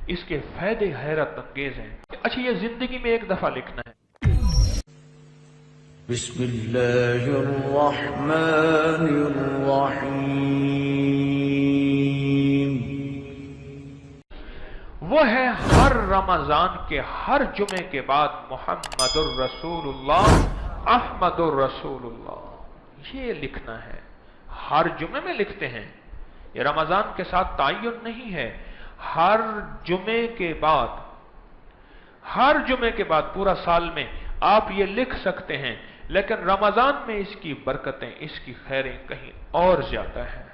इसके फायदे हैरत अंगेज हैं। अच्छा, ये जिंदगी में एक दफा लिखना है। बिस्मिल्लाहिर्रहमानिर्रहीम। वो है हर रमजान के हर जुमे के बाद मुहम्मदुर रसूलुल्लाह अहमदुर रसूलुल्लाह, ये लिखना है। हर जुमे में लिखते हैं, ये रमजान के साथ ताय्युन नहीं है। हर जुमे के बाद पूरा साल में आप ये लिख सकते हैं, लेकिन रमजान में इसकी बरकतें, इसकी खैरें कहीं और ज्यादा है।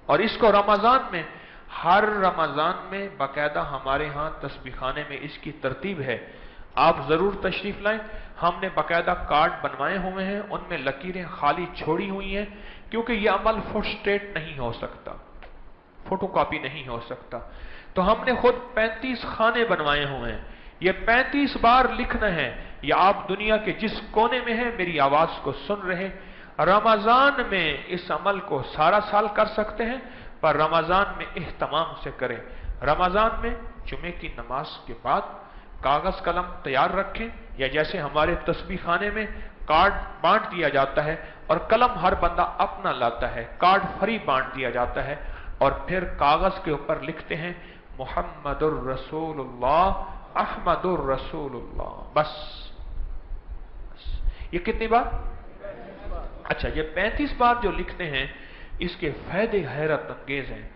और इसको रमजान में, हर रमजान में बाकायदा हमारे यहाँ तस्बीह खाने में इसकी तरतीब है। आप जरूर तशरीफ लाएं। हमने बाकायदा कार्ड बनवाए हुए हैं, उनमें लकीरें खाली छोड़ी हुई हैं, क्योंकि यह अमल फोटोस्टेट नहीं हो सकता, फोटोकॉपी नहीं हो सकता। तो हमने खुद 35 खाने बनवाए हुए हैं। ये 35 बार लिखना है। या आप दुनिया के जिस कोने में हैं, मेरी आवाज को सुन रहे, रमजान में इस अमल को सारा साल कर सकते हैं, पर रमजान में इह्तमाम से करें। रमजान में जुमे की नमाज के बाद कागज कलम तैयार रखें, या जैसे हमारे तस्बीह खाने में कार्ड बांट दिया जाता है और कलम हर बंदा अपना लाता है, कार्ड फ्री बांट दिया जाता है, और फिर कागज के ऊपर लिखते हैं मुहम्मदुर रसूलुल्लाह अहमदुर रसूलुल्लाह। बस ये कितनी बार? अच्छा, ये 35 बार जो लिखते हैं, इसके फायदे हैरत अंगेज हैं।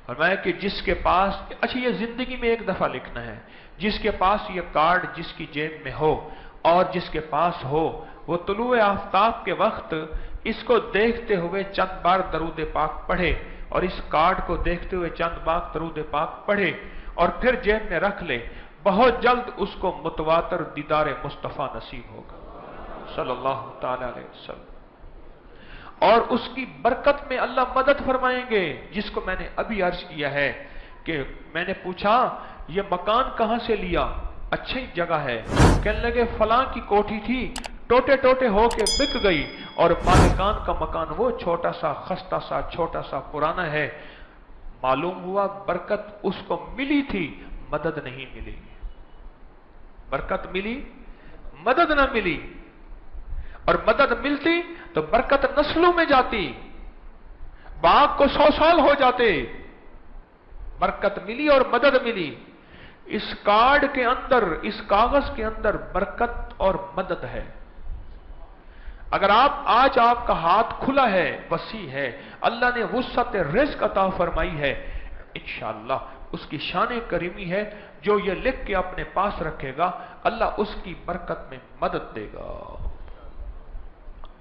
और मैं कि जिसके पास, अच्छा ये जिंदगी में एक दफा लिखना है, जिसके पास ये कार्ड जिसकी जेब में हो और जिसके पास हो, वो तुलुए आफ्ताब के वक्त इसको देखते हुए चंद बार दरूद पाक पढ़े, और इस कार्ड को देखते हुए चंद बार दरूद पाक पढ़े, और फिर जेब में रख ले। बहुत जल्द उसको मुतवातर दीदार मुस्तफा नसीब होगा सल्लल्लाहु ताला अलैहि वसल्लम, और उसकी बरकत में अल्लाह मदद फरमाएंगे। जिसको मैंने अभी अर्ज किया है कि मैंने पूछा ये मकान कहां से लिया, अच्छी जगह है, कहने लगे फलां की कोठी थी, टोटे टोटे होके बिक गई, और मालिकान का मकान वो छोटा सा खस्ता सा छोटा सा पुराना है। मालूम हुआ बरकत उसको मिली थी, मदद नहीं मिली। बरकत मिली, मदद ना मिली। और मदद मिलती तो बरकत नस्लों में जाती, बाग को 100 साल हो जाते। बरकत मिली और मदद मिली। इस कार्ड के अंदर, इस कागज के अंदर बरकत और मदद है। अगर आज आपका हाथ खुला है, वसी है, अल्लाह ने वुसअत रिज़्क़ अता फरमाई है, इंशाअल्लाह उसकी शान करीमी है। जो ये लिख के अपने पास रखेगा, अल्लाह उसकी बरकत में मदद देगा।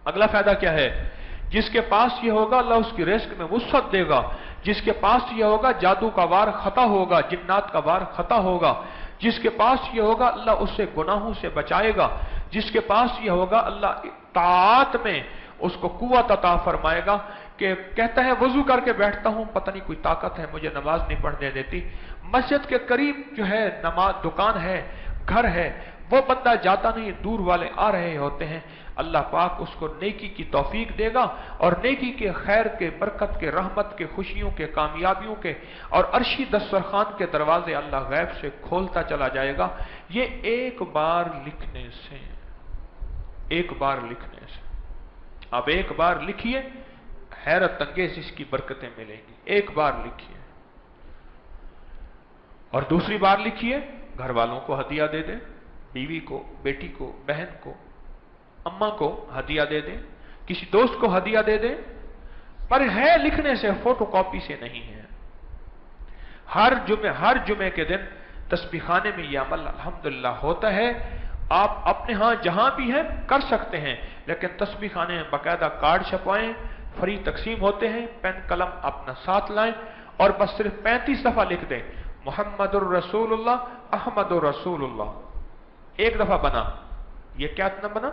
अगला फायदा क्या है? जिसके पास ये होगा, अल्लाह उसकी रिज़्क़ में वुसअत देगा। जिसके पास ये होगा, जादू का वार खता होगा, जिन्नात का वार खता होगा। जिसके पास ये होगा, अल्लाह उससे गुनाहों से बचाएगा। जिसके पास ये होगा, अल्लाह ताआत में उसको कुव्वत अता फरमाएगा। कि कहता है वजू करके बैठता हूं, पता नहीं कोई ताकत है मुझे नमाज नहीं पढ़ने देती। मस्जिद के करीब जो है नमाज, दुकान है, घर है, वो बंदा जाता नहीं, दूर वाले आ रहे होते हैं। अल्लाह पाक उसको नेकी की तौफीक देगा, और नेकी के, खैर के, बरकत के, रहमत के, खुशियों के, कामयाबियों के, और अर्शी दस्तरखान के दरवाजे अल्लाह गैब से खोलता चला जाएगा। ये एक बार लिखने से, एक बार लिखने से। अब एक बार लिखिए, हैरत अंगेज इसकी बरकतें मिलेंगी। एक बार लिखिए, और दूसरी बार लिखिए, घर वालों को हदिया दे दें, बीवी को, बेटी को, बहन को, अम्मा को हदिया दे दें, किसी दोस्त को हदिया दे दें। पर है लिखने से, फोटोकॉपी से नहीं है। हर जुमे के दिन तस्बीह खाने में यह अमल अल्हम्दुलिल्लाह होता है। आप अपने यहां जहां भी हैं कर सकते हैं, लेकिन तस्बीह खाने में बाकायदा कार्ड छपवाएं, फ्री तकसीम होते हैं। पेन कलम अपना साथ लाएं, और बस सिर्फ 35 दफा लिख दें मुहम्मदुर रसूलुल्लाह अहमदुर रसूलुल्लाह। एक दफा बना, ये क्या इतना बना?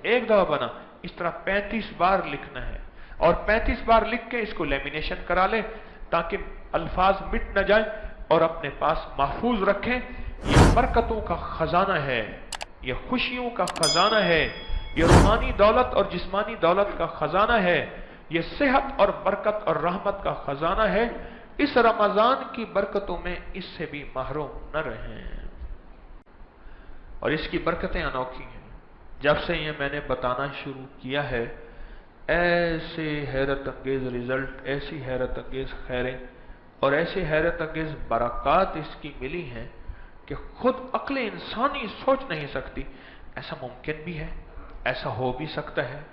एक दफा बना। इस तरह 35 बार लिखना है, और 35 बार लिख के इसको लेमिनेशन करा ले, ताकि अल्फाज मिट न जाए, और अपने पास महफूज रखें। ये बरकतों का खजाना है, ये खुशियों का खजाना है, ये रूहानी दौलत और जिस्मानी दौलत का खजाना है, ये सेहत और बरकत और रहमत का खजाना है। इस रमजान की बरकतों में इससे भी महरूम न रहें। और इसकी बरकतें अनोखी हैं। जब से ये मैंने बताना शुरू किया है, ऐसे हैरत अंगेज रिजल्ट, ऐसी हैरत अंगेज खैरें और ऐसी हैरत अंगेज बरक़ात इसकी मिली हैं कि खुद अक्ल इंसानी सोच नहीं सकती ऐसा मुमकिन भी है, ऐसा हो भी सकता है,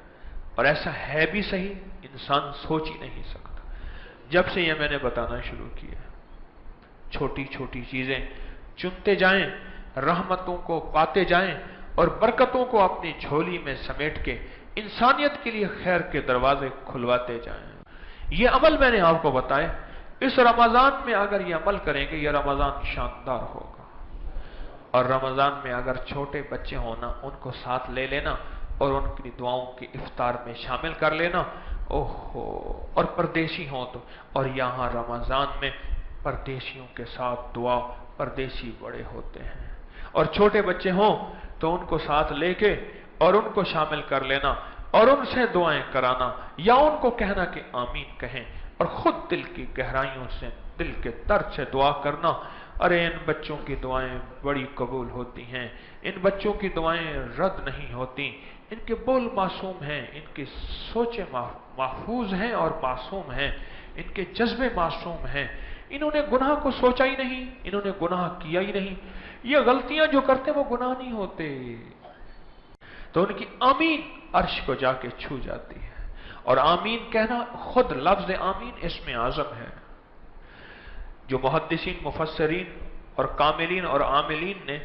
और ऐसा है भी सही, इंसान सोच ही नहीं सकता। जब से यह मैंने बताना शुरू किया, छोटी छोटी चीजें चुनते जाएं, रहमतों को पाते जाएं और बरकतों को अपनी झोली में समेट के इंसानियत के लिए खैर के दरवाजे खुलवाते जाएं। ये अमल मैंने आपको बताए, इस रमजान में अगर ये अमल करेंगे, यह रमजान शानदार होगा। और रमजान में अगर छोटे बच्चे होना, उनको साथ ले लेना और उनकी दुआओं की इफ्तार में शामिल कर लेना, ओहो। और परदेशी हो तो, और यहां रमजान में परदेशियों के साथ दुआ, परदेशी बड़े होते हैं। और छोटे बच्चे हों तो उनको साथ लेके और उनको शामिल कर लेना और उनसे दुआएं कराना, या उनको कहना कि आमीन कहें, और खुद दिल की गहराइयों से, दिल के दर्द से दुआ करना। अरे इन बच्चों की दुआएं बड़ी कबूल होती हैं, इन बच्चों की दुआएं रद्द नहीं होती, इनके बोल मासूम हैं, इनकी सोचें महफूज हैं और मासूम हैं, इनके जज्बे मासूम हैं, इन्होंने गुनाह को सोचा ही नहीं, इन्होंने गुनाह किया ही नहीं, ये गलतियां जो करते वो गुनाह नहीं होते। तो उनकी आमीन अर्श को जाके छू जाती है। और आमीन कहना, खुद लफ्ज आमीन इसमें आजम है। जो मुहद्दिसीन, मुफस्सरीन और कामिलीन और आमिलीन ने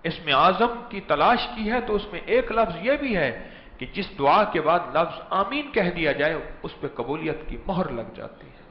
इसमें आजम की तलाश की है, तो उसमें एक लफ्ज यह भी है कि जिस दुआ के बाद लफ्ज आमीन कह दिया जाए, उस पर कबूलियत की मोहर लग जाती है।